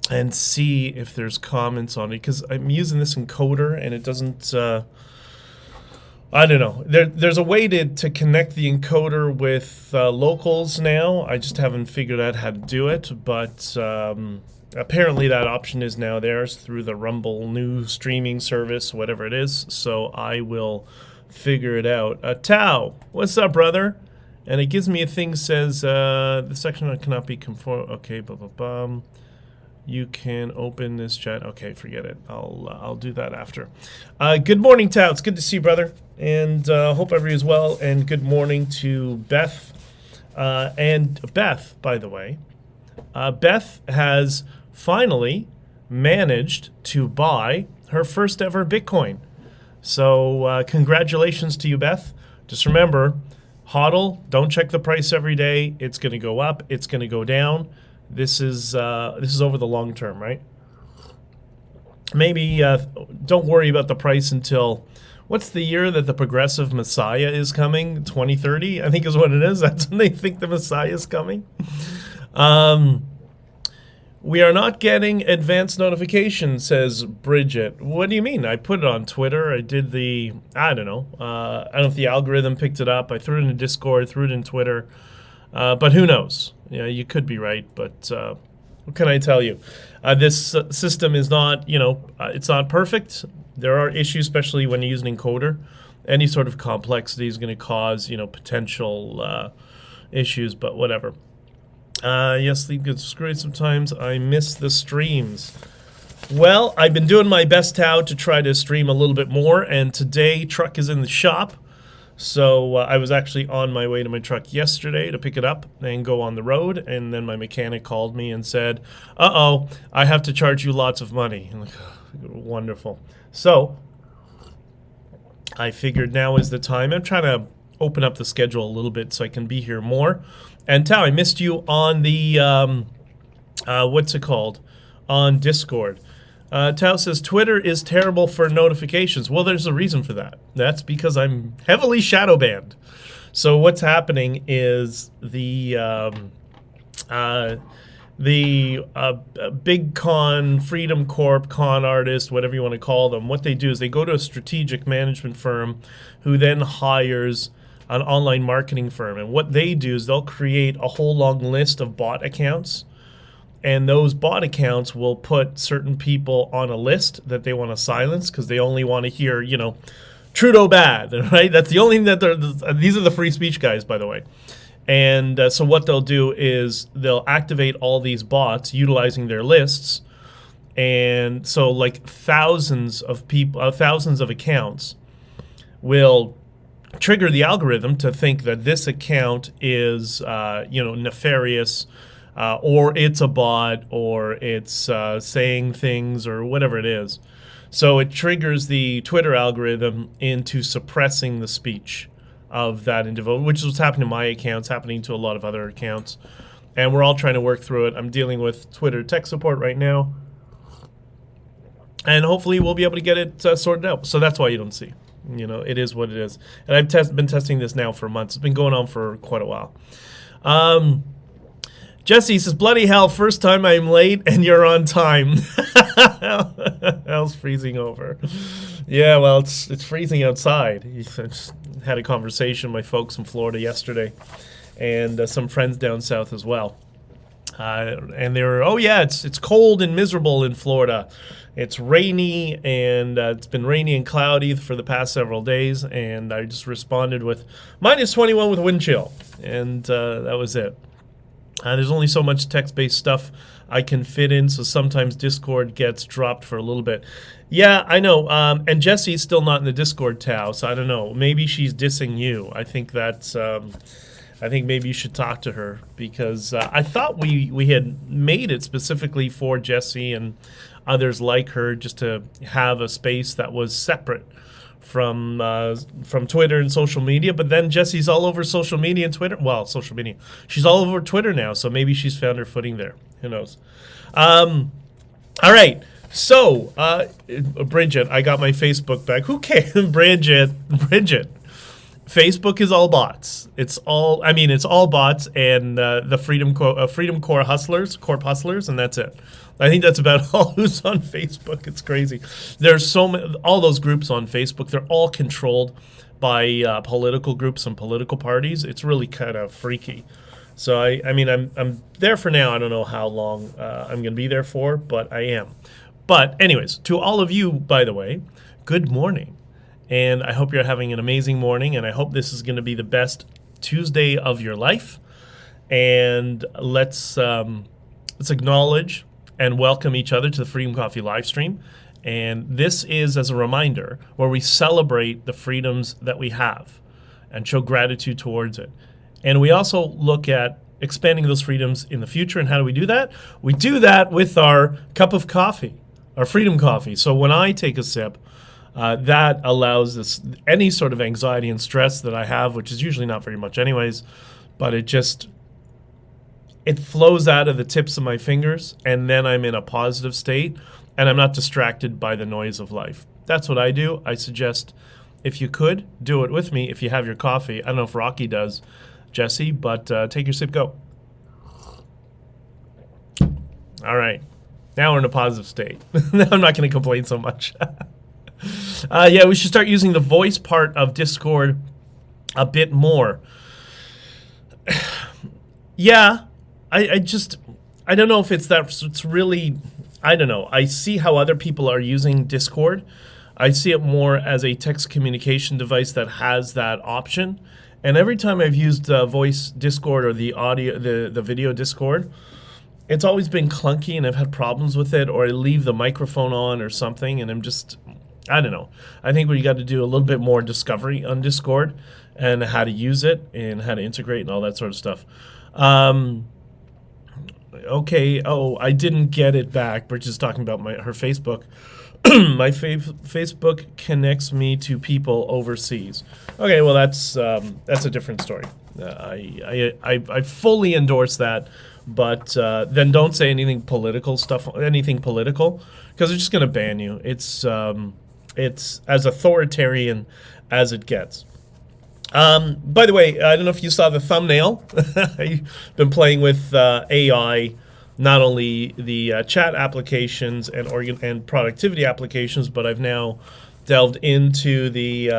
and see if there's comments on it, because I'm using this encoder and it doesn't. I don't know. There's a way to connect the encoder with locals now. I just haven't figured out how to do it, but apparently that option is now theirs through the Rumble new streaming service, whatever it is. So I will figure it out. Tao, what's up, brother? And it gives me a thing says the section cannot be conform. Okay, blah blah blah. You can open this chat. Okay, forget it. I'll do that after. Good morning, Tao. It's good to see you, brother. And hope everybody is well. And good morning to Beth. And Beth, by the way, Beth has finally managed to buy her first ever Bitcoin. So congratulations to you, Beth. Just remember, HODL, don't check the price every day. It's going to go up. It's going to go down. This is over the long term, right? Maybe don't worry about the price until, what's the year that the progressive Messiah is coming? 2030, I think is what it is. That's when they think the Messiah is coming. We are not getting advanced notifications, says Bridget. What do you mean? I put it on Twitter. I did I don't know. I don't know if the algorithm picked it up. I threw it in Discord, threw it in Twitter. But who knows? Yeah, you could be right, but what can I tell you? This system is not, it's not perfect. There are issues, especially when you use an encoder. Any sort of complexity is going to cause, potential issues, but whatever. Yes, Sleep gets great sometimes. I miss the streams. Well, I've been doing my best, Tao, to try to stream a little bit more, and today truck is in the shop. So I was actually on my way to my truck yesterday to pick it up and go on the road, and then my mechanic called me and said, uh-oh, I have to charge you lots of money. I'm like, oh, wonderful. So I figured now is the time. I'm trying to open up the schedule a little bit so I can be here more. And Tao, I missed you on the, what's it called, on Discord. Tao says, Twitter is terrible for notifications. Well, there's a reason for that. That's because I'm heavily shadow banned. So what's happening is the big con, Freedom Corp, con artist, whatever you want to call them, what they do is they go to a strategic management firm who then hires an online marketing firm. And what they do is they'll create a whole long list of bot accounts. And those bot accounts will put certain people on a list that they want to silence because they only want to hear, Trudeau bad, right? That's the only thing that these are the free speech guys, by the way. And so what they'll do is they'll activate all these bots utilizing their lists. And so like thousands of people, thousands of accounts will trigger the algorithm to think that this account is, nefarious, or it's a bot, or it's saying things, or whatever it is. So it triggers the Twitter algorithm into suppressing the speech of that individual, which is what's happening to my account, it's happening to a lot of other accounts. And we're all trying to work through it. I'm dealing with Twitter tech support right now. And hopefully we'll be able to get it sorted out. So that's why you don't see. It is what it is. And I've been testing this now for months. It's been going on for quite a while. Jesse says, bloody hell, first time I'm late and you're on time. Hell's freezing over. Yeah, well, it's freezing outside. I just had a conversation with my folks in Florida yesterday and some friends down south as well. And they were, oh yeah, it's cold and miserable in Florida. It's rainy, and it's been rainy and cloudy for the past several days, and I just responded with -21 with wind chill, and that was it. There's only so much text-based stuff I can fit in, so sometimes Discord gets dropped for a little bit. Yeah, I know, and Jessie's still not in the Discord, Tao, so I don't know. Maybe she's dissing you. I think that's... I think maybe you should talk to her, because I thought we had made it specifically for Jessie and others like her just to have a space that was separate from Twitter and social media. But then Jessie's all over social media and Twitter. Well, social media. She's all over Twitter now, so maybe she's found her footing there. Who knows? All right. So, Bridget, I got my Facebook back. Who cares? Bridget. Facebook is all bots. It's all bots and the Freedom Corp hustlers, and that's it. I think that's about all who's on Facebook. It's crazy. There's so many, all those groups on Facebook, they're all controlled by political groups and political parties. It's really kind of freaky. So I mean, I'm there for now. I don't know how long I'm going to be there for, but I am. But anyways, to all of you, by the way, good morning. And I hope you're having an amazing morning, and I hope this is going to be the best Tuesday of your life. And let's acknowledge and welcome each other to the Freedom Coffee live stream. And this is, as a reminder, where we celebrate the freedoms that we have and show gratitude towards it. And we also look at expanding those freedoms in the future. And how do we do that? We do that with our cup of coffee, our Freedom Coffee. So when I take a sip, that allows this any sort of anxiety and stress that I have, which is usually not very much anyways, but it flows out of the tips of my fingers, and then I'm in a positive state, and I'm not distracted by the noise of life. That's what I do. I suggest, if you could, do it with me if you have your coffee. I don't know if Rocky does, Jesse, but take your sip, go. All right. Now we're in a positive state. Now I'm not going to complain so much. Yeah, we should start using the voice part of Discord a bit more. Yeah, I don't know if it's really, I don't know. I see how other people are using Discord. I see it more as a text communication device that has that option. And every time I've used voice Discord or the audio, the video Discord, it's always been clunky and I've had problems with it, or I leave the microphone on or something, and I don't know. I think we got to do a little bit more discovery on Discord and how to use it and how to integrate and all that sort of stuff. Okay. Oh, I didn't get it back. Bridget is talking about her Facebook. My Facebook connects me to people overseas. Okay, well that's a different story. I fully endorse that, but then don't say anything political, because they're just going to ban you. It's as authoritarian as it gets. By the way, I don't know if you saw the thumbnail. I've been playing with AI, not only the chat applications and productivity applications, but I've now delved into the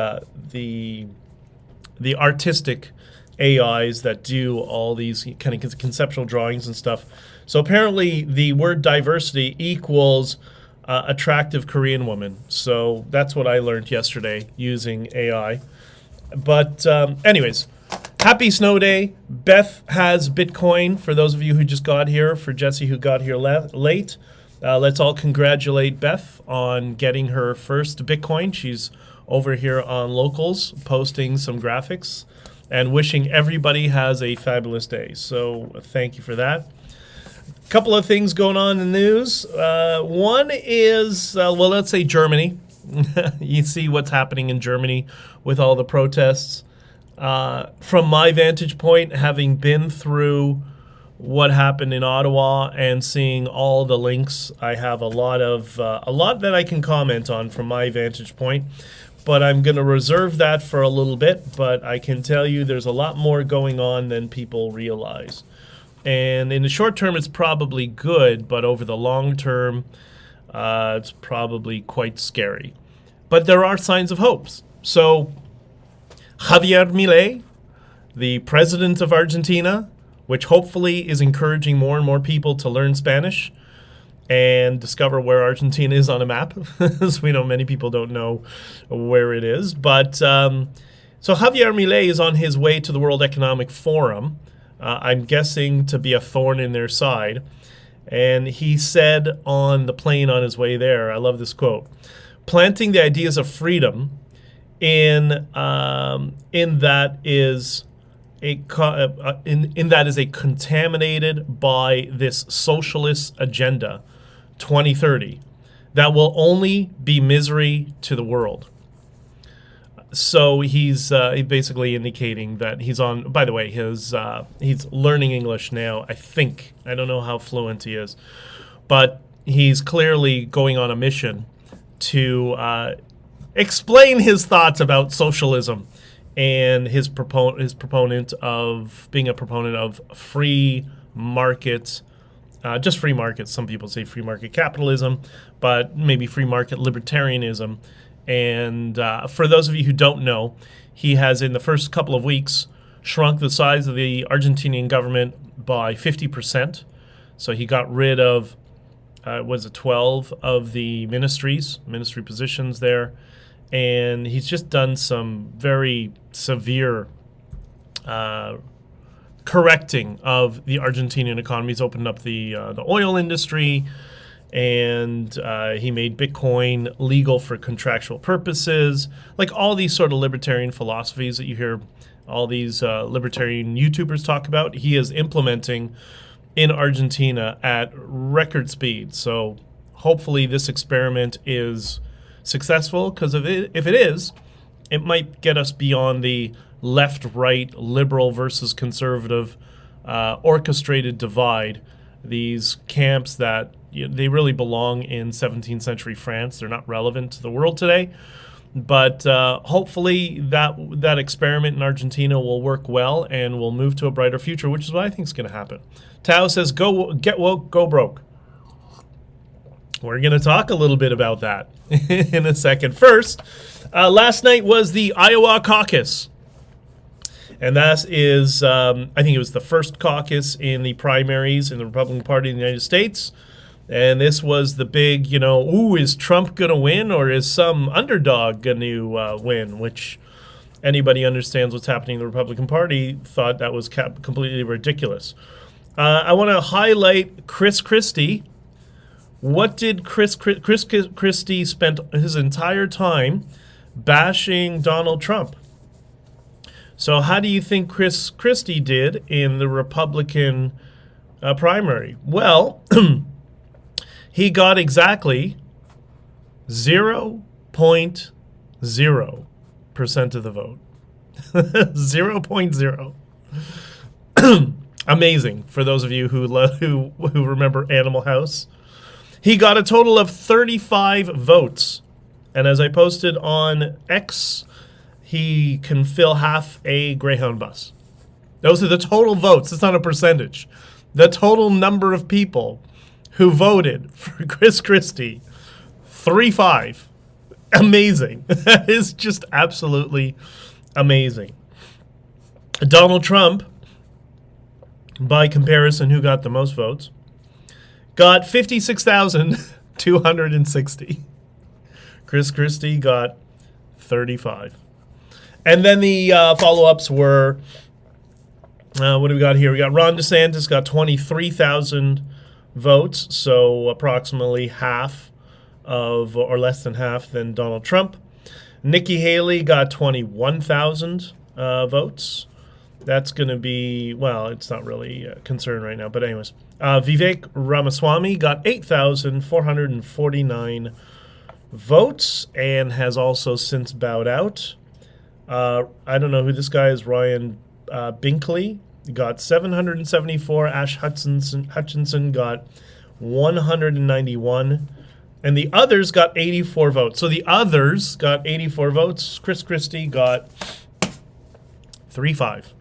artistic AIs that do all these kind of conceptual drawings and stuff. So apparently the word diversity equals attractive Korean woman. So that's what I learned yesterday using AI. But anyways, happy snow day. Beth has Bitcoin, for those of you who just got here. For Jesse, who got here late, let's all congratulate Beth on getting her first Bitcoin. She's over here on Locals posting some graphics and wishing everybody has a fabulous day. So thank you for that. A couple of things going on in the news. One is, well, let's say Germany. You see what's happening in Germany with all the protests. From my vantage point, having been through what happened in Ottawa and seeing all the links, I have a lot that I can comment on from my vantage point. But I'm going to reserve that for a little bit. But I can tell you there's a lot more going on than people realize. And in the short term, it's probably good, but over the long term, it's probably quite scary. But there are signs of hopes. So Javier Milei, the president of Argentina, which hopefully is encouraging more and more people to learn Spanish and discover where Argentina is on a map. As we know, many people don't know where it is. But so Javier Milei is on his way to the World Economic Forum, I'm guessing to be a thorn in their side. And he said on the plane on his way there, I love this quote, planting the ideas of freedom in that is contaminated by this socialist agenda 2030 that will only be misery to the world. So he's basically indicating that he's on. By the way, he's learning English now. I think, I don't know how fluent he is, but he's clearly going on a mission to explain his thoughts about socialism and his proponent of being a proponent of free market just free market. Some people say free market capitalism, but maybe free market libertarianism. And for those of you who don't know, he has, in the first couple of weeks, shrunk the size of the Argentinian government by 50%. So he got rid of, 12 of the ministry positions there. And he's just done some very severe correcting of the Argentinian economy. He's opened up the oil industry, and he made Bitcoin legal for contractual purposes. Like all these sort of libertarian philosophies that you hear all these libertarian YouTubers talk about, he is implementing in Argentina at record speed. So hopefully this experiment is successful, because if it is, it might get us beyond the left-right, liberal versus conservative orchestrated divide. These camps that they really belong in 17th century France. They're not relevant to the world today. But hopefully that experiment in Argentina will work well and we'll move to a brighter future, which is what I think is going to happen. Tao says, "Go get woke, go broke." We're going to talk a little bit about that in a second. First, last night was the Iowa caucus. And that is, I think it was the first caucus in the primaries in the Republican Party in the United States. And this was the big, is Trump going to win, or is some underdog going to win? Which anybody understands what's happening in the Republican Party thought that was completely ridiculous. I want to highlight Chris Christie. What did Chris Christie spent his entire time bashing Donald Trump? So how do you think Chris Christie did in the Republican primary? Well, he got exactly 0.0% of the vote. 0.0. Amazing for those of you who remember Animal House. He got a total of 35 votes. And as I posted on X, he can fill half a Greyhound bus. Those are the total votes. It's not a percentage. The total number of people who voted for Chris Christie, 35. Amazing. That is just absolutely amazing. Donald Trump, by comparison, who got the most votes, got 56,260. Chris Christie got 35. And then the follow-ups were, what do we got here? We got Ron DeSantis got 23,000 votes, so approximately half of, or less than half, than Donald Trump. Nikki Haley got 21,000 votes. That's going to be, well, it's not really a concern right now, but anyways. Vivek Ramaswamy got 8,449 votes and has also since bowed out. I don't know who this guy is. Ryan Binkley got 774. Ash Hutchinson got 191. And the others got 84 votes. So the others got 84 votes. Chris Christie got 35.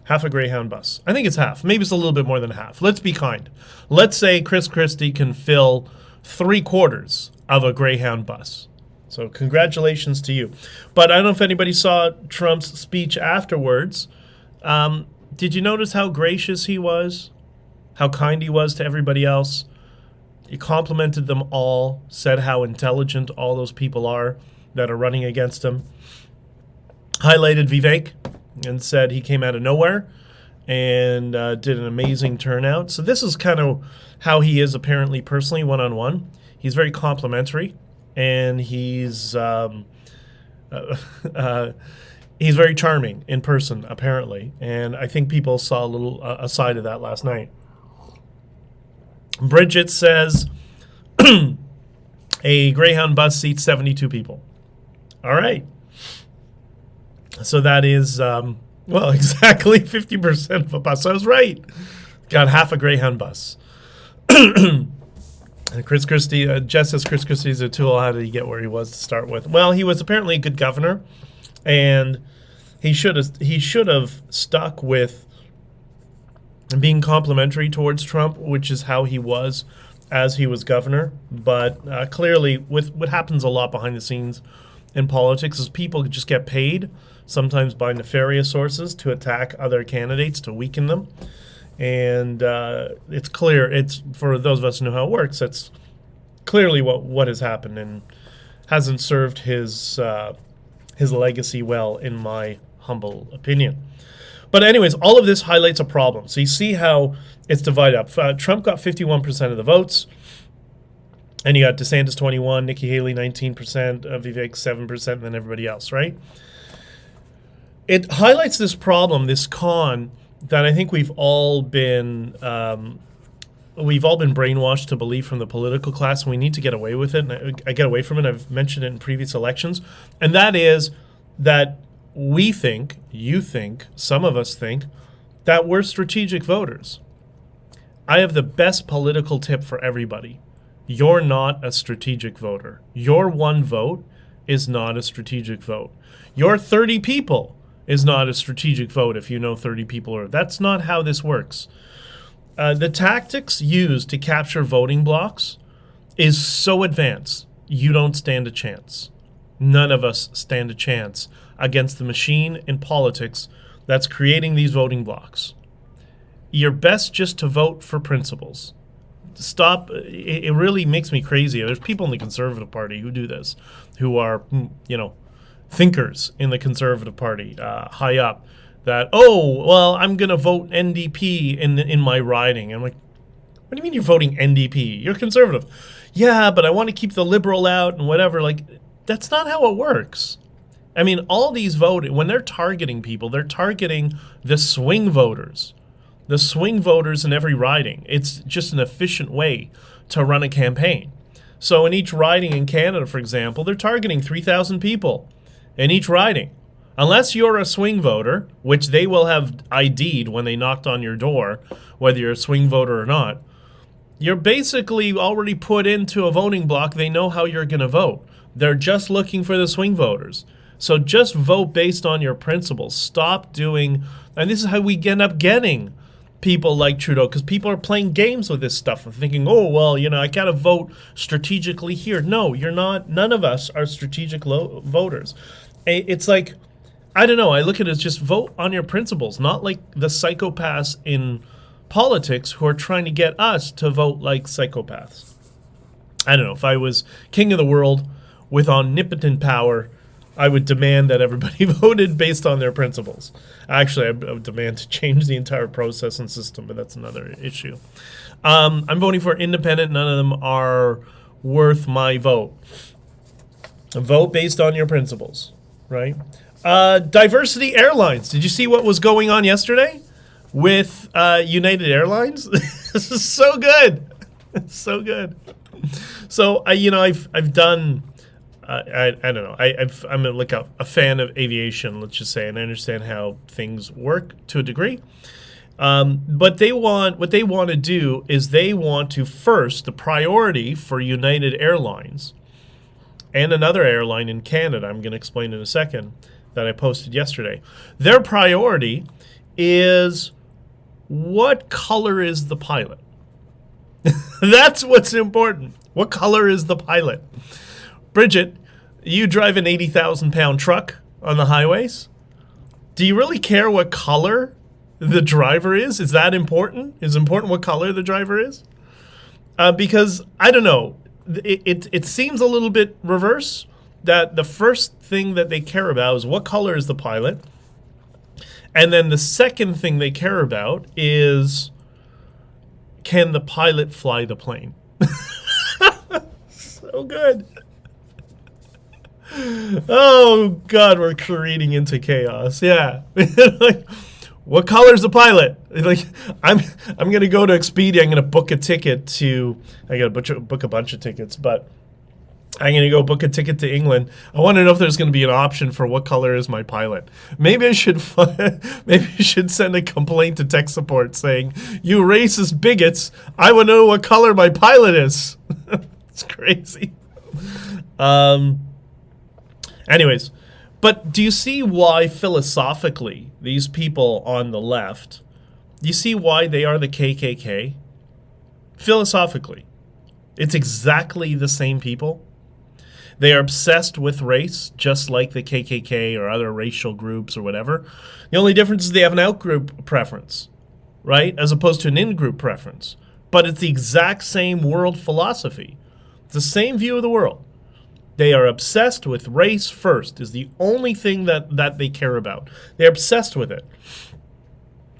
Half a Greyhound bus. I think it's half. Maybe it's a little bit more than half. Let's be kind. Let's say Chris Christie can fill 3/4 of a Greyhound bus. So congratulations to you. But I don't know if anybody saw Trump's speech afterwards. Did you notice how gracious he was? How kind he was to everybody else? He complimented them all, said how intelligent all those people are that are running against him. Highlighted Vivek and said he came out of nowhere and did an amazing turnout. So this is kind of how he is apparently personally, one-on-one. He's very complimentary, and he's very charming in person, apparently. And I think people saw a side of that last night. Bridget says a Greyhound bus seats 72 people. All right. So that is, exactly 50% of a bus. I was right. Got half a Greyhound bus. Chris Christie, Jess says Chris Christie's a tool. How did he get where he was to start with? Well, he was apparently a good governor, and he should have stuck with being complimentary towards Trump, which is how he was as he was governor. But clearly, with what happens a lot behind the scenes in politics is people just get paid, sometimes by nefarious sources, to attack other candidates, to weaken them. And it's clear, it's for those of us who know how it works, that's clearly what has happened and hasn't served his legacy well, in my humble opinion. But anyways, all of this highlights a problem. So you see how it's divided up. Trump got 51% of the votes, and you got DeSantis 21%, Nikki Haley 19%, Vivek 7%, and then everybody else, right? It highlights this problem, this con, that I think we've all been brainwashed to believe from the political class, and we need to get away with it. And I get away from it. I've mentioned it in previous elections, and that is that we think, you think, some of us think, that we're strategic voters. I have the best political tip for everybody. You're not a strategic voter. Your one vote is not a strategic vote. Your 30 people is not a strategic vote if you know 30 people are. That's not how this works. The tactics used to capture voting blocks is so advanced, you don't stand a chance. None of us stand a chance against the machine in politics that's creating these voting blocks. You're best just to vote for principles. Stop. It really makes me crazy. There's people in the Conservative Party who do this, who are, thinkers in the Conservative Party, high up, that, oh, well, I'm going to vote NDP in my riding. I'm like, what do you mean you're voting NDP? You're conservative. Yeah, but I want to keep the liberal out and whatever. Like, that's not how it works. I mean, all these voting, when they're targeting people, they're targeting the swing voters. The swing voters in every riding. It's just an efficient way to run a campaign. So in each riding in Canada, for example, they're targeting 3,000 people in each riding. Unless you're a swing voter, which they will have ID'd when they knocked on your door, whether you're a swing voter or not, you're basically already put into a voting block. They know how you're going to vote. They're just looking for the swing voters. So just vote based on your principles. Stop doing, and this is how we end up getting people like Trudeau, because people are playing games with this stuff and thinking, oh, well, I got to vote strategically here. No, you're not. None of us are strategic voters. It's like, I don't know, I look at it as just vote on your principles, not like the psychopaths in politics who are trying to get us to vote like psychopaths. I don't know, if I was king of the world with omnipotent power, I would demand that everybody voted based on their principles. Actually, I would demand to change the entire process and system, but that's another issue. I'm voting for independent. None of them are worth my vote. Vote based on your principles, right? Diversity Airlines. Did you see what was going on yesterday with United Airlines? This is so good. It's so good. So, I've done... I don't know. I'm like a fan of aviation, let's just say, and I understand how things work to a degree. But what they want to do is they want to first, the priority for United Airlines and another airline in Canada, I'm going to explain in a second, that I posted yesterday. Their priority is what color is the pilot? That's what's important. What color is the pilot? Bridget, you drive an 80,000-pound truck on the highways. Do you really care what color the driver is? Is that important? Is it important what color the driver is? Because, I don't know, it seems a little bit reverse, that the first thing that they care about is what color is the pilot. And then the second thing they care about is, can the pilot fly the plane? So good. Oh God, we're careening into chaos. Yeah. Like, what color's the pilot? Like, I'm gonna go to Expedia. I'm gonna book a ticket to. I gotta book a bunch of tickets, but I'm gonna go book a ticket to England. I want to know if there's gonna be an option for what color is my pilot. Maybe I should send a complaint to tech support saying, "You racist bigots! I want to know what color my pilot is." It's crazy. Anyways, but do you see why philosophically these people on the left, You see why they are the KKK? Philosophically, it's exactly the same people. They are obsessed with race, just like the KKK or other racial groups or whatever. The only difference is they have an out-group preference, right, as opposed to an in-group preference. But it's the exact same world philosophy. It's the same view of the world. They are obsessed with race first, is the only thing that they care about. They're obsessed with it.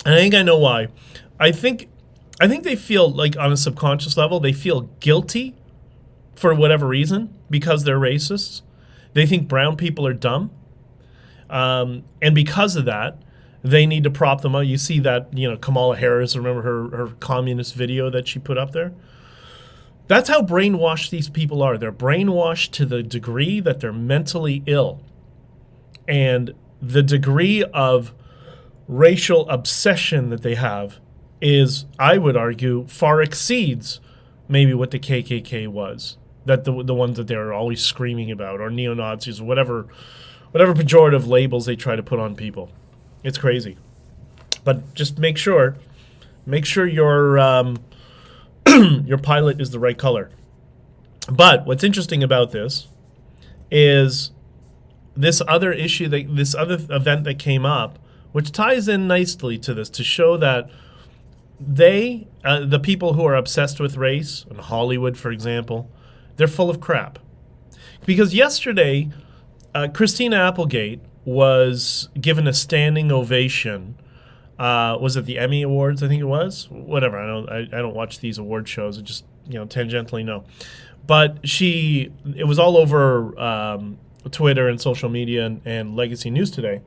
And I think I know why. I think they feel like on a subconscious level, they feel guilty for whatever reason because they're racists. They think brown people are dumb. And because of that, they need to prop them up. You see that, Kamala Harris, remember her communist video that she put up there? That's how brainwashed these people are. They're brainwashed to the degree that they're mentally ill. And the degree of racial obsession that they have is, I would argue, far exceeds maybe what the KKK was. That the ones that they're always screaming about, or neo-Nazis, or whatever pejorative labels they try to put on people. It's crazy. But just make sure your your pilot is the right color. But what's interesting about this is this other issue, this other event that came up, which ties in nicely to this, to show that they, the people who are obsessed with race, in Hollywood, for example, they're full of crap. Because yesterday, Christina Applegate was given a standing ovation. Was it the Emmy Awards? I think it was. Whatever. I don't watch these award shows. I just tangentially know. But it was all over Twitter and social media and Legacy News today.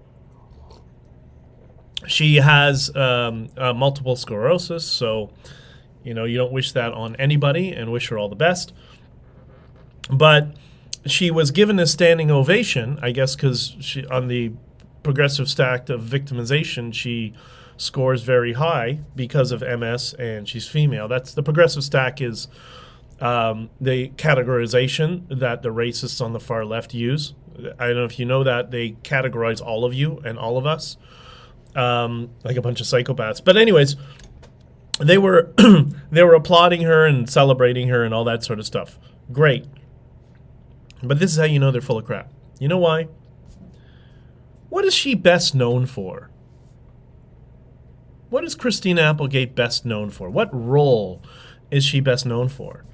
She has multiple sclerosis, so you don't wish that on anybody, and wish her all the best. But she was given a standing ovation, I guess, because she, on the progressive stack of victimization, she scores very high because of MS, and she's female. That's the progressive stack, is the categorization that the racists on the far left use. I don't know if you know that they categorize all of you and all of us like a bunch of psychopaths. But anyways, they were they were applauding her and celebrating her and all that sort of stuff. Great. But this is how you know they're full of crap. You know why? What is she best known for? What is Christina Applegate best known for? What role is she best known for?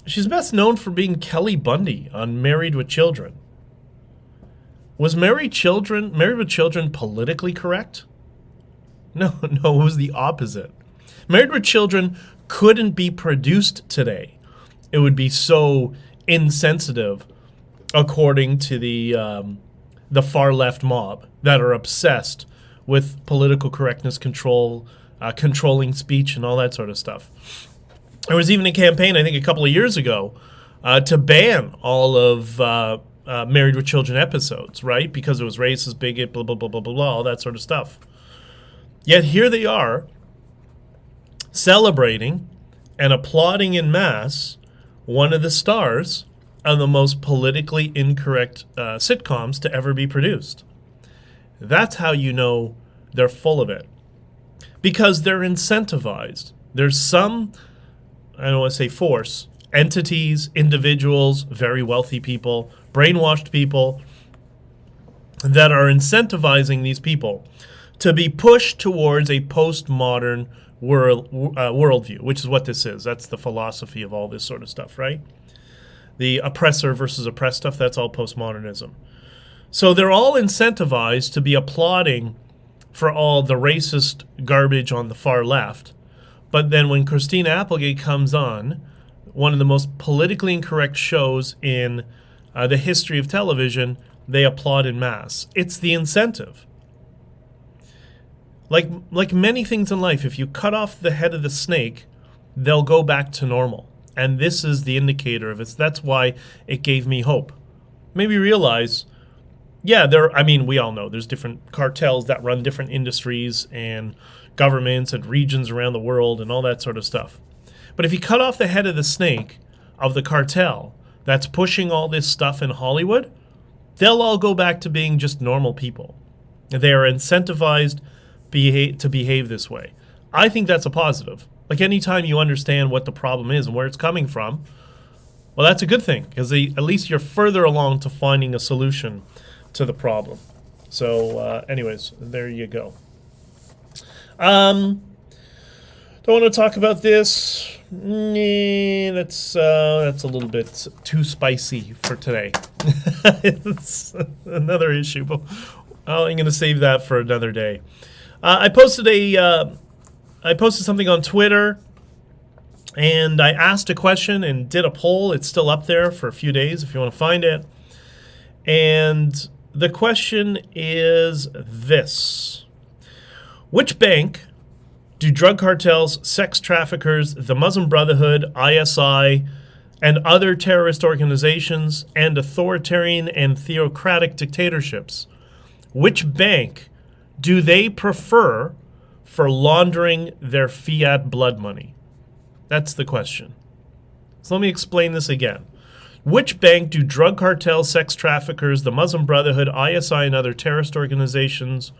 She's best known for being Kelly Bundy on Married with Children. Was Married with Children politically correct? No, it was the opposite. Married with Children couldn't be produced today. It would be so insensitive, according to the far left mob that are obsessed with political correctness, controlling speech, and all that sort of stuff. There was even a campaign, I think, a couple of years ago, to ban all of Married with Children episodes, right? Because it was racist, bigot, blah, blah, blah, blah, blah, blah, all that sort of stuff. Yet here they are, celebrating and applauding in mass one of the stars of the most politically incorrect sitcoms to ever be produced. That's how you know they're full of it. Because they're incentivized. There's some, I don't want to say force, entities, individuals, very wealthy people, brainwashed people, that are incentivizing these people to be pushed towards a postmodern worldview, which is what this is. That's the philosophy of all this sort of stuff, right? The oppressor versus oppressed stuff, that's all postmodernism. So they're all incentivized to be applauding for all the racist garbage on the far left. But then when Christina Applegate comes on, one of the most politically incorrect shows in the history of television, they applaud in mass. It's the incentive. Like many things in life, if you cut off the head of the snake, they'll go back to normal. And this is the indicator of it. That's why it gave me hope. Maybe realize, yeah, we all know there's different cartels that run different industries and governments and regions around the world and all that sort of stuff. But if you cut off the head of the snake of the cartel that's pushing all this stuff in Hollywood, they'll all go back to being just normal people. They are incentivized to behave this way. I think that's a positive. Like anytime you understand what the problem is and where it's coming from, well, that's a good thing because at least you're further along to finding a solution to the problem. So anyways, there you go. Don't want to talk about this. That's a little bit too spicy for today. It's another issue, but I'm going to save that for another day. I posted something on Twitter, and I asked a question and did a poll. It's still up there for a few days if you want to find it. And the question is this: which bank do drug cartels, sex traffickers, the Muslim Brotherhood, ISI, and other terrorist organizations and authoritarian and theocratic dictatorships, which bank do they prefer for laundering their fiat blood money? That's the question. So let me explain this again. Which bank do drug cartels, sex traffickers, the Muslim Brotherhood, ISI, and other terrorist organizations,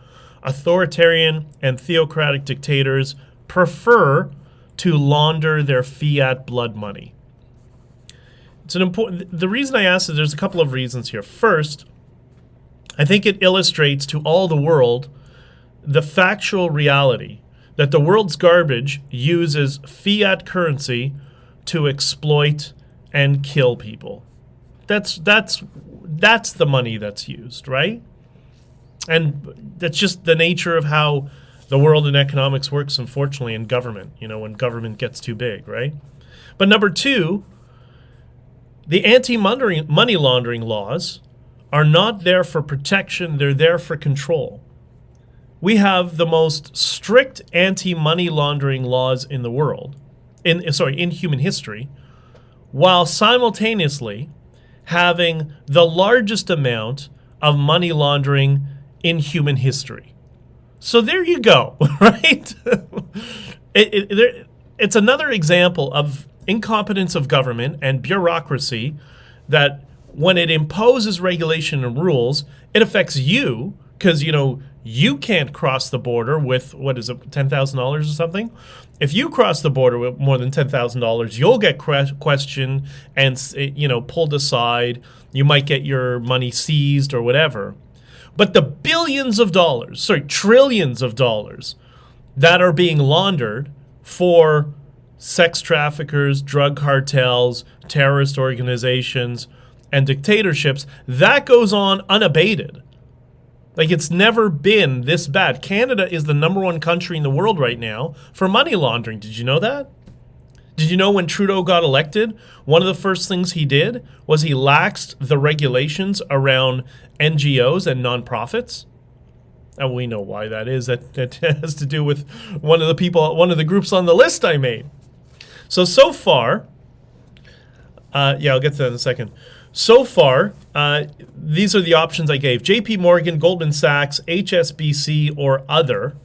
authoritarian and theocratic dictators prefer to launder their fiat blood money? It's an important. The reason I asked is there's a couple of reasons here. First, I think it illustrates to all the world the factual reality that the world's garbage uses fiat currency to exploit and kill people. That's the money that's used, right? And that's just the nature of how the world in economics works, unfortunately, in government, when government gets too big, right? But number two, the anti-money laundering laws are not there for protection, they're there for control. We have the most strict anti-money laundering laws in the world, in human history, while simultaneously having the largest amount of money laundering in human history. So there you go, right? It's another example of incompetence of government and bureaucracy that when it imposes regulation and rules, it affects you because, you can't cross the border with, $10,000 or something? If you cross the border with more than $10,000, you'll get questioned and, pulled aside. You might get your money seized or whatever. But the trillions of dollars that are being laundered for sex traffickers, drug cartels, terrorist organizations, and dictatorships, that goes on unabated. Like, it's never been this bad. Canada is the #1 country in the world right now for money laundering. Did you know that? Did you know when Trudeau got elected, one of the first things he did was he laxed the regulations around NGOs and nonprofits? And we know why that is. That has to do with one of the groups on the list I made. So far, I'll get to that in a second. So far, these are the options I gave: JP Morgan, Goldman Sachs, HSBC, or other.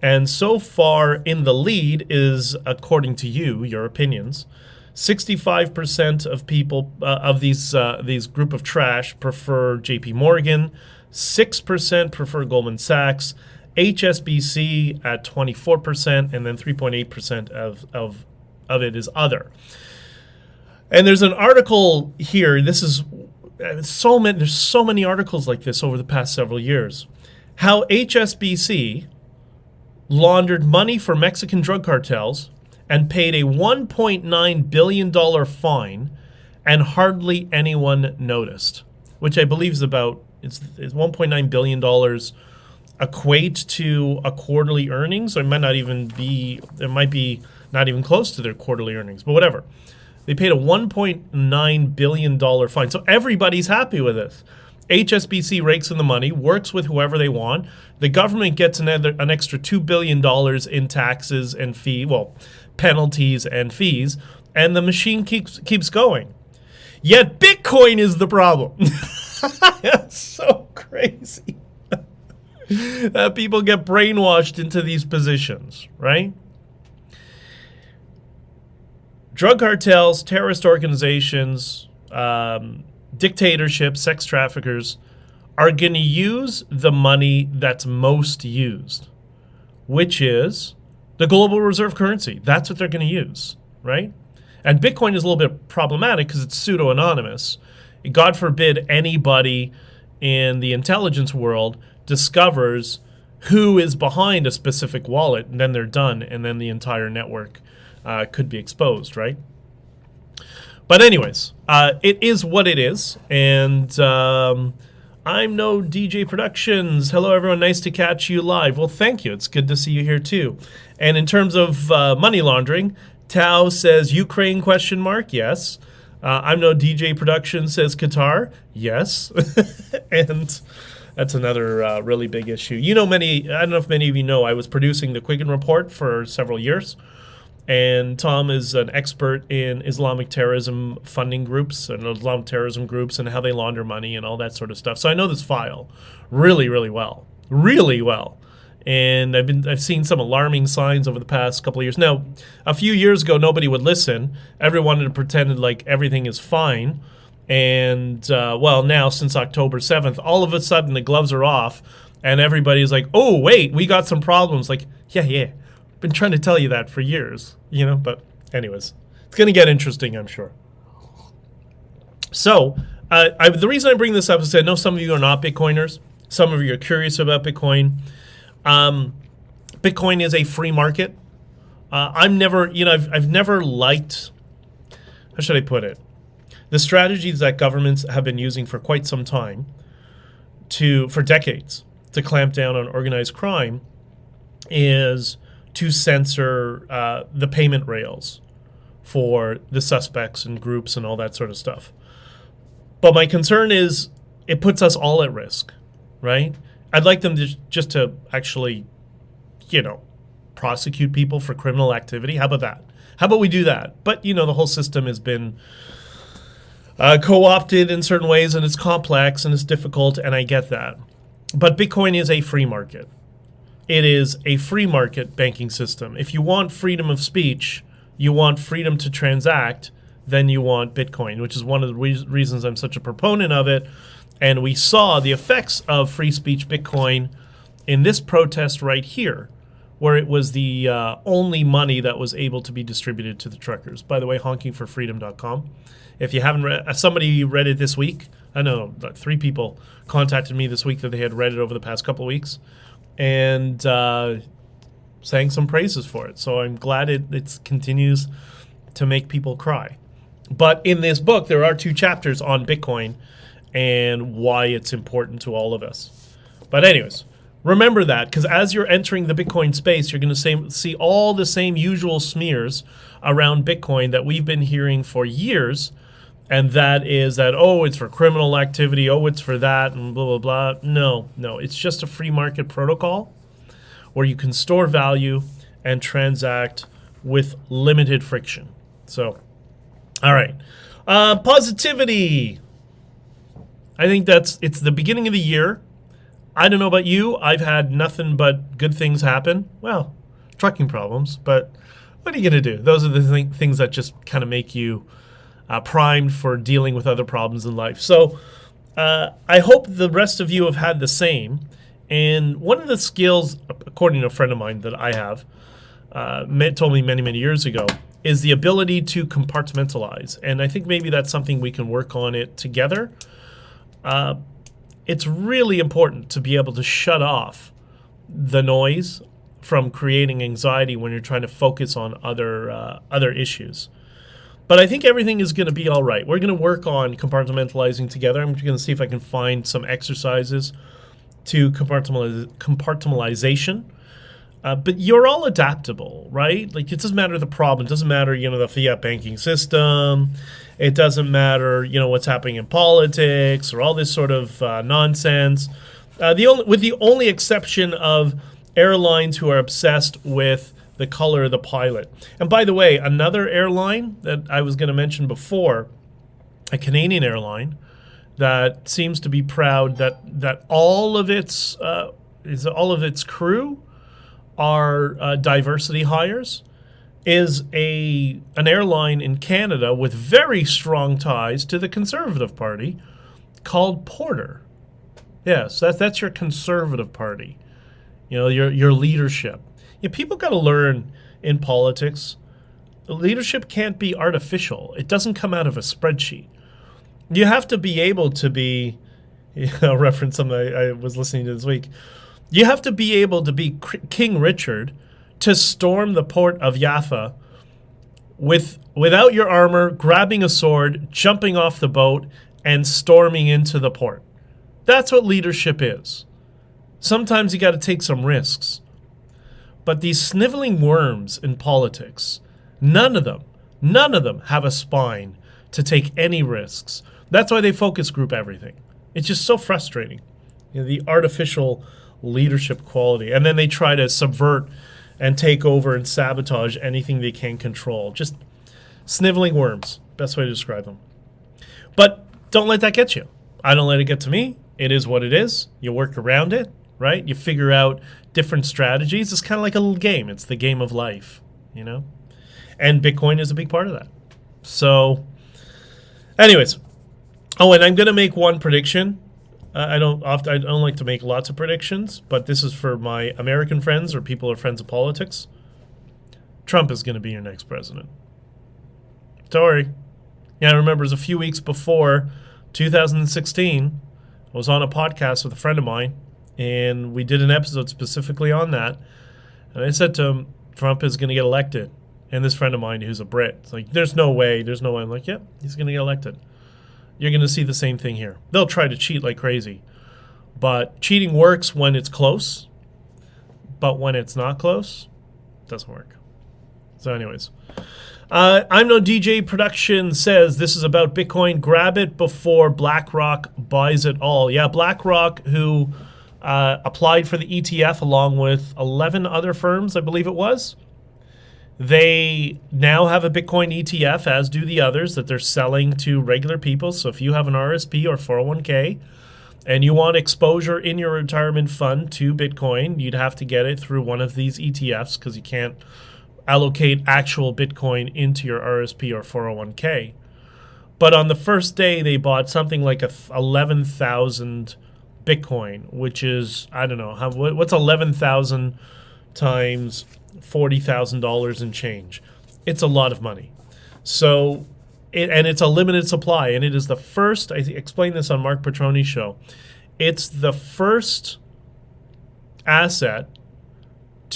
And so far in the lead is, according to your opinions, 65% of people of these group of trash prefer JP Morgan, 6% prefer Goldman Sachs, HSBC at 24%, and then 3.8% of it is other. And there's an article here. There's so many articles like this over the past several years. How HSBC laundered money for Mexican drug cartels and paid a $1.9 billion fine, and hardly anyone noticed, which I believe is about, it's $1.9 billion equate to a quarterly earnings, or it might be not even close to their quarterly earnings, but whatever. They paid a $1.9 billion fine. So everybody's happy with this. HSBC rakes in the money, works with whoever they want. The government gets an extra $2 billion in taxes and penalties and fees, and the machine keeps going. Yet Bitcoin is the problem. It's so crazy that people get brainwashed into these positions, right? Drug cartels, terrorist organizations, dictatorships, sex traffickers are going to use the money that's most used, which is the global reserve currency. That's what they're going to use, right? And Bitcoin is a little bit problematic because it's pseudo-anonymous. God forbid anybody in the intelligence world discovers who is behind a specific wallet, and then they're done, and then the entire network could be exposed, right? But anyways, it is what it is, and I'm no DJ Productions. Hello, everyone. Nice to catch you live. Well, thank you. It's good to see you here, too. And in terms of money laundering, Tao says, Ukraine, ? Yes. I'm no DJ Productions, says Qatar. Yes. And that's another really big issue. You know, I don't know if many of you know, I was producing the Quicken Report for several years. And Tom is an expert in Islamic terrorism funding groups and Islamic terrorism groups and how they launder money and all that sort of stuff. So I know this file really, really well. Really well. And I've seen some alarming signs over the past couple of years. Now, a few years ago, nobody would listen. Everyone had pretended like everything is fine. And, well, now, since October 7th, all of a sudden the gloves are off. And everybody's like, oh, wait, we got some problems. Like, yeah. Been trying to tell you that for years, you know, but anyways, it's going to get interesting, I'm sure. So, the reason I bring this up is I know some of you are not Bitcoiners. Some of you are curious about Bitcoin. Bitcoin is a free market. I've never liked, how should I put it? The strategies that governments have been using for quite some time for decades to clamp down on organized crime is to censor the payment rails for the suspects and groups and all that sort of stuff. But my concern is it puts us all at risk, right? I'd like them just to actually, prosecute people for criminal activity. How about that? How about we do that? But, the whole system has been co-opted in certain ways, and it's complex and it's difficult, and I get that. But Bitcoin is a free market. It is a free market banking system. If you want freedom of speech, you want freedom to transact, then you want Bitcoin, which is one of the reasons I'm such a proponent of it. And we saw the effects of free speech Bitcoin in this protest right here, where it was the only money that was able to be distributed to the truckers. By the way, honkingforfreedom.com. If you haven't read, somebody read it this week. I know 3 people contacted me this week that they had read it over the past couple of weeks. And sang some praises for it. So I'm glad it continues to make people cry. But in this book, there are 2 chapters on Bitcoin and why it's important to all of us. But anyways, remember that, because as you're entering the Bitcoin space, you're going to see all the same usual smears around Bitcoin that we've been hearing for years. And that is that, oh, it's for criminal activity, oh, it's for that, and blah, blah, blah. No, it's just a free market protocol where you can store value and transact with limited friction. So, all right. Positivity. I think it's the beginning of the year. I don't know about you. I've had nothing but good things happen. Well, trucking problems, but what are you going to do? Those are the things that just kind of make you primed for dealing with other problems in life. So I hope the rest of you have had the same. And one of the skills, according to a friend of mine that I have, told me many, many years ago, is the ability to compartmentalize. And I think maybe that's something we can work on it together. It's really important to be able to shut off the noise from creating anxiety when you're trying to focus on other issues. But I think everything is going to be all right. We're going to work on compartmentalizing together. I'm going to see if I can find some exercises to compartmentalization. But you're all adaptable, right? Like, it doesn't matter the problem. It doesn't matter, the fiat banking system. It doesn't matter, what's happening in politics or all this sort of nonsense. With the only exception of airlines who are obsessed with the color of the pilot. And by the way, another airline that I was going to mention before, a Canadian airline that seems to be proud that all of its crew are diversity hires, is an airline in Canada with very strong ties to the Conservative Party called Porter. Yes, that's your Conservative Party. Your leadership. people got to learn in politics. Leadership can't be artificial. It doesn't come out of a spreadsheet. You have to be able to be, I'll reference something I was listening to this week. You have to be able to be King Richard to storm the port of Jaffa without your armor, grabbing a sword, jumping off the boat, and storming into the port. That's what leadership is. Sometimes you got to take some risks. But these sniveling worms in politics, none of them have a spine to take any risks. That's why they focus group everything. It's just so frustrating, the artificial leadership quality. And then they try to subvert and take over and sabotage anything they can control. Just sniveling worms, best way to describe them. But don't let that get you. I don't let it get to me. It is what it is. You work around it, right? You figure out different strategies. It's kind of like a little game. It's the game of life, And Bitcoin is a big part of that. So, anyways. Oh, and I'm going to make one prediction. I don't like to make lots of predictions, but this is for my American friends or people who are friends of politics. Trump is going to be your next president. Sorry. Yeah, I remember it was a few weeks before 2016. I was on a podcast with a friend of mine, and we did an episode specifically on that. And I said to him, Trump is going to get elected. And this friend of mine who's a Brit, it's like, there's no way. I'm like, yep, he's going to get elected. You're going to see the same thing here. They'll try to cheat like crazy. But cheating works when it's close. But when it's not close, it doesn't work. So anyways. I'm No DJ Production says this is about Bitcoin. Grab it before BlackRock buys it all. Yeah, BlackRock, who applied for the ETF along with 11 other firms, I believe it was. They now have a Bitcoin ETF, as do the others, that they're selling to regular people. So if you have an RSP or 401k and you want exposure in your retirement fund to Bitcoin, you'd have to get it through one of these ETFs because you can't allocate actual Bitcoin into your RSP or 401k. But on the first day, they bought something like 11,000 Bitcoin, which is, I don't know, what's 11,000 times $40,000 and change. It's a lot of money. So, and it's a limited supply, and it is the first, I explained this on Mark Petroni's show, it's the first asset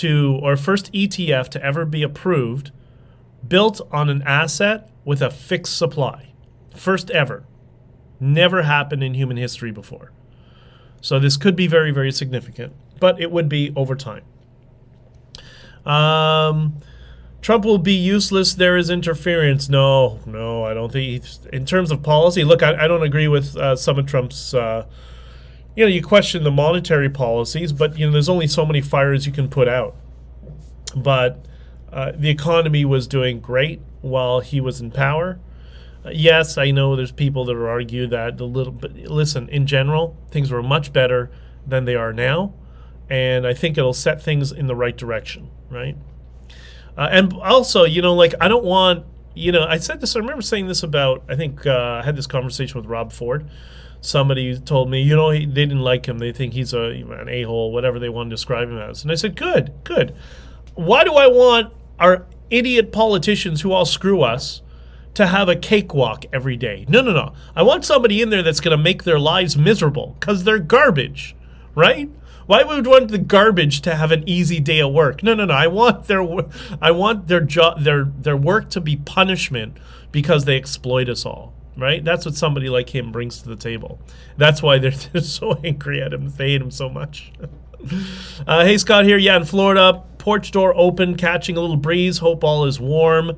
or first ETF to ever be approved built on an asset with a fixed supply. First ever. Never happened in human history before. So this could be very, very significant, but it would be over time. Trump will be useless. There is interference. No, I don't think. In terms of policy, look, I don't agree with some of Trump's. You question the monetary policies, but there's only so many fires you can put out. But the economy was doing great while he was in power. Yes, I know there's people that will argue that but listen, in general, things were much better than they are now, and I think it'll set things in the right direction. Right. And also, I don't want, I said this, I remember saying this about, I think I had this conversation with Rob Ford. Somebody told me, they didn't like him. They think he's an a-hole, whatever they want to describe him as. And I said, good. Why do I want our idiot politicians who all screw us to have a cakewalk every day? No. I want somebody in there that's going to make their lives miserable because they're garbage, right? Why would we want the garbage to have an easy day at work? No. I want their job, their work to be punishment because they exploit us all, right? That's what somebody like him brings to the table. That's why they're so angry at him. They hate him so much. Hey, Scott here. Yeah, in Florida, porch door open, catching a little breeze. Hope all is warm.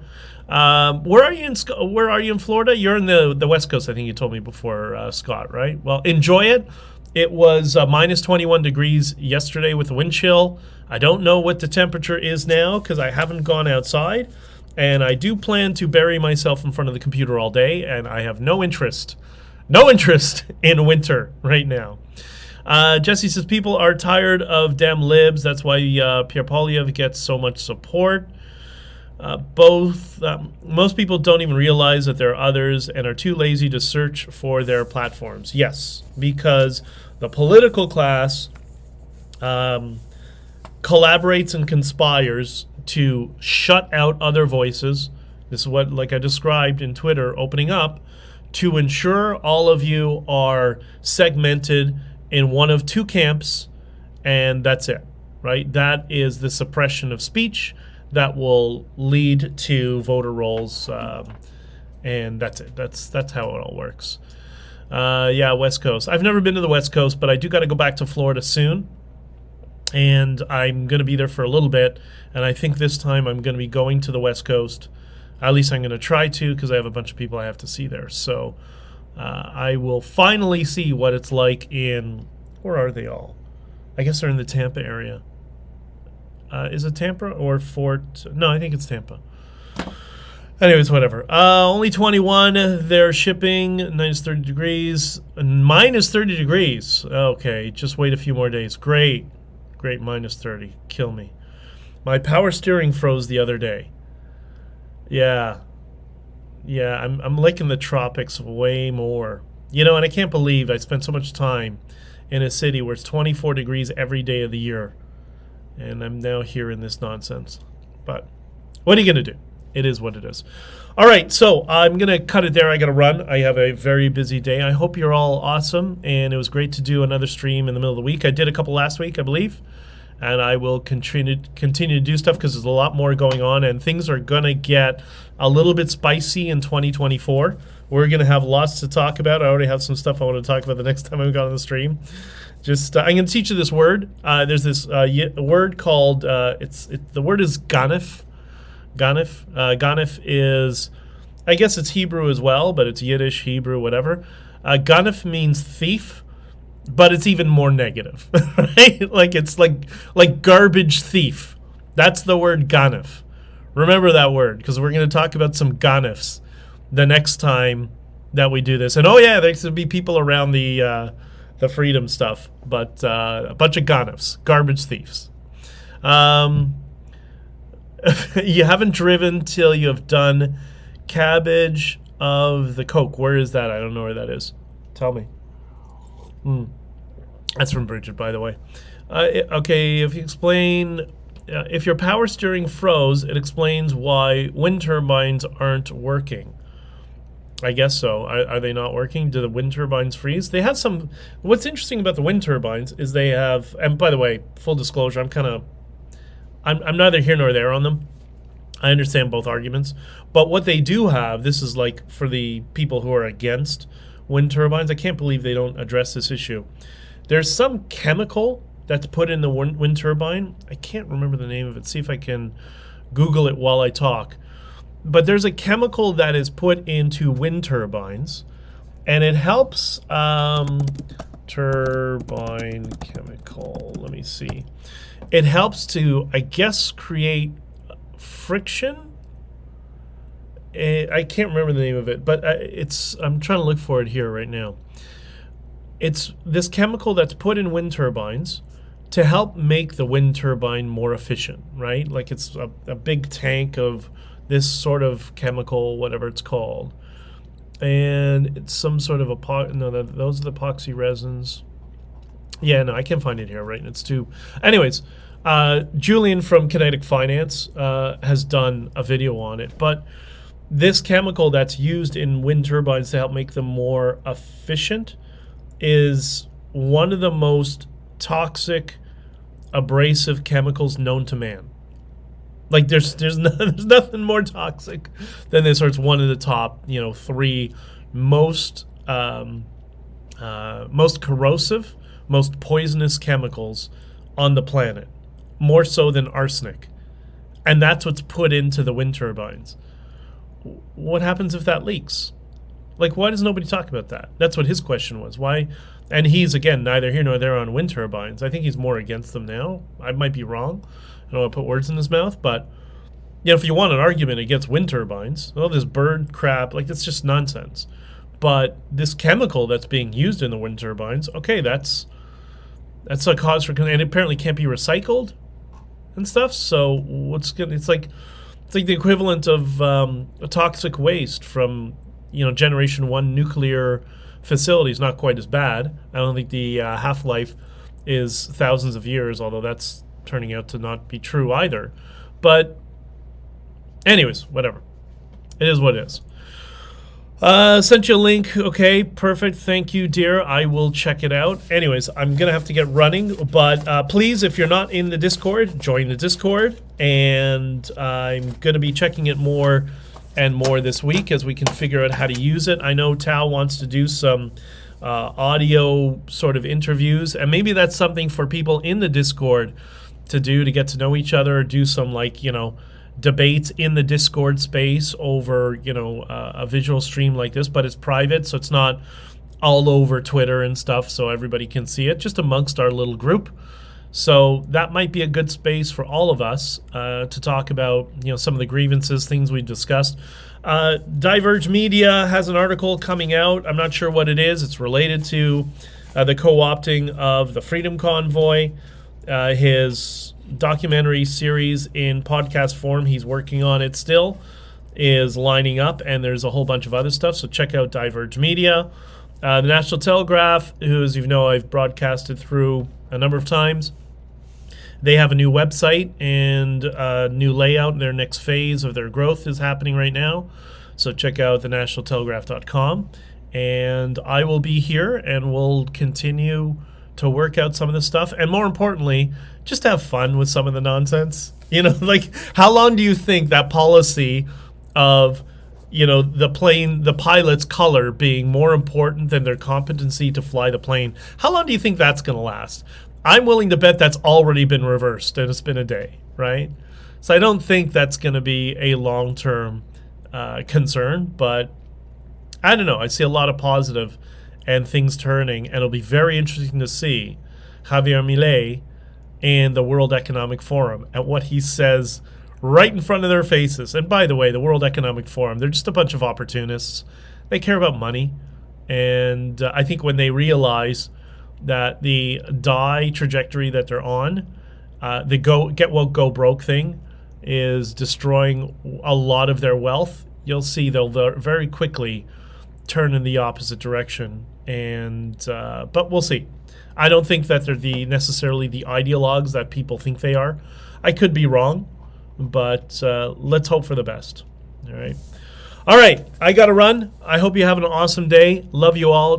Where are you in Florida? You're in the West Coast, I think you told me before, Scott, right? Well, enjoy it. It was minus 21 degrees yesterday with the wind chill. I don't know what the temperature is now because I haven't gone outside. And I do plan to bury myself in front of the computer all day. And I have no interest in winter right now. Jesse says people are tired of damn libs. That's why Pierre Poilievre gets so much support. Most people don't even realize that there are others and are too lazy to search for their platforms. Yes, because the political class collaborates and conspires to shut out other voices. This is what, like I described in Twitter, opening up, to ensure all of you are segmented in one of two camps, and that's it, right? That is the suppression of speech that will lead to voter rolls, and that's it. That's how it all works. Yeah, West Coast. I've never been to the West Coast, but I do got to go back to Florida soon, and I'm going to be there for a little bit, and I think this time I'm going to be going to the West Coast. At least I'm going to try to, because I have a bunch of people I have to see there. So I will finally see what it's like in, where are they all? I guess they're in the Tampa area. Is it Tampa or Fort? No, I think it's Tampa. Anyways, whatever. Only 21. They're shipping minus 30 degrees. Minus 30 degrees. Okay, just wait a few more days. Great. Great, minus 30. Kill me. My power steering froze the other day. Yeah. Yeah, I'm liking the tropics way more. You know, and I can't believe I spent so much time in a city where it's 24 degrees every day of the year. And I'm now here in this nonsense. But what are you going to do? It is what it is. All right, so I'm going to cut it there. I got to run. I have a very busy day. I hope you're all awesome, and it was great to do another stream in the middle of the week. I did a couple last week, I believe, and I will continue to do stuff because there's a lot more going on, and things are going to get a little bit spicy in 2024. We're going to have lots to talk about. I already have some stuff I want to talk about the next time I go on the stream. Just I'm going to teach you this word. There's this word called, the word is ganef. Ganef. Ganef is, I guess it's Hebrew as well, but it's Yiddish, Hebrew, whatever. Ganef means thief, but it's even more negative, right? Like it's like garbage thief. That's the word ganef. Remember that word, because we're going to talk about some ganefs the next time that we do this. And oh yeah, there's going to be people around the freedom stuff, but a bunch of ganefs, garbage thieves. You haven't driven till you have done cabbage of the Coke. Where is that? I don't know where that is. Tell me. That's from Bridget, by the way. Okay, if you explain, if your power steering froze, it explains why wind turbines aren't working. I guess so. Are they not working? Do the wind turbines freeze? They have some. What's interesting about the wind turbines is they have, and by the way, full disclosure, I'm neither here nor there on them. I understand both arguments. But what they do have, this is like for the people who are against wind turbines, I can't believe they don't address this issue. There's some chemical that's put in the wind turbine. I can't remember the name of it. See if I can Google it while I talk. But there's a chemical that is put into wind turbines, and it helps turbine chemical. Let me see. It helps to, I guess, create friction. I can't remember the name of it, but I'm trying to look for it here right now. It's this chemical that's put in wind turbines to help make the wind turbine more efficient, right? Like it's a big tank of this sort of chemical, whatever it's called. And it's some sort of those are the epoxy resins. Yeah, no, I can't find it here, right? It's too. Anyways, Julian from Kinetic Finance has done a video on it. But this chemical that's used in wind turbines to help make them more efficient is one of the most toxic, abrasive chemicals known to man. Like there's nothing more toxic than this, or it's one of the top, 3 most corrosive, most poisonous chemicals on the planet, more so than arsenic. And that's what's put into the wind turbines. What happens if that leaks? Like, why does nobody talk about that? That's what his question was. Why? And he's, again, neither here nor there on wind turbines. I think he's more against them now. I might be wrong. I don't want to put words in his mouth, but if you want an argument against wind turbines, all this bird crap, like, that's just nonsense. But this chemical that's being used in the wind turbines, okay, that's a cause for, and it apparently can't be recycled and stuff. So it's like the equivalent of a toxic waste from Generation 1 nuclear facilities. Not quite as bad. I don't think the half-life is thousands of years, although that's turning out to not be true either. But anyways, whatever. It is what it is. Sent you a link. Okay, perfect. Thank you, dear. I will check it out. Anyways, I'm going to have to get running. But please, if you're not in the Discord, join the Discord. And I'm going to be checking it more and more this week as we can figure out how to use it. I know Tao wants to do some audio sort of interviews. And maybe that's something for people in the Discord to do, to get to know each other, or do some, like, you know, debates in the Discord space over, you know, a visual stream like this, but it's private, so it's not all over Twitter and stuff, so everybody can see it, just amongst our little group. So that might be a good space for all of us to talk about, you know, some of the grievances, things we discussed. Diverge Media has an article coming out. I'm not sure what it is. It's related to the co-opting of the Freedom Convoy. His documentary series in podcast form, he's working on it still, is lining up, and there's a whole bunch of other stuff, so check out Diverge Media. The National Telegraph, who, as you know, I've broadcasted through a number of times, they have a new website and a new layout. Their next phase of their growth is happening right now, so check out thenationaltelegraph.com. And I will be here, and we'll continue to work out some of this stuff, and more importantly, just have fun with some of the nonsense. You know, like, how long do you think that policy of, you know, the pilot's color being more important than their competency to fly the plane, how long do you think that's going to last? I'm willing to bet that's already been reversed, and it's been a day, right? So I don't think that's going to be a long-term concern, but I don't know. I see a lot of positive and things turning, and it'll be very interesting to see Javier Milei and the World Economic Forum and what he says right in front of their faces. And by the way, the World Economic Forum, they're just a bunch of opportunists. They care about money. And I think when they realize that the die trajectory that they're on, the get woke, go broke thing is destroying a lot of their wealth, you'll see they'll very quickly turn in the opposite direction. And but we'll see. I don't think that they're necessarily the ideologues that people think they are. I could be wrong, but let's hope for the best. All right. I got to run. I hope you have an awesome day. Love you all.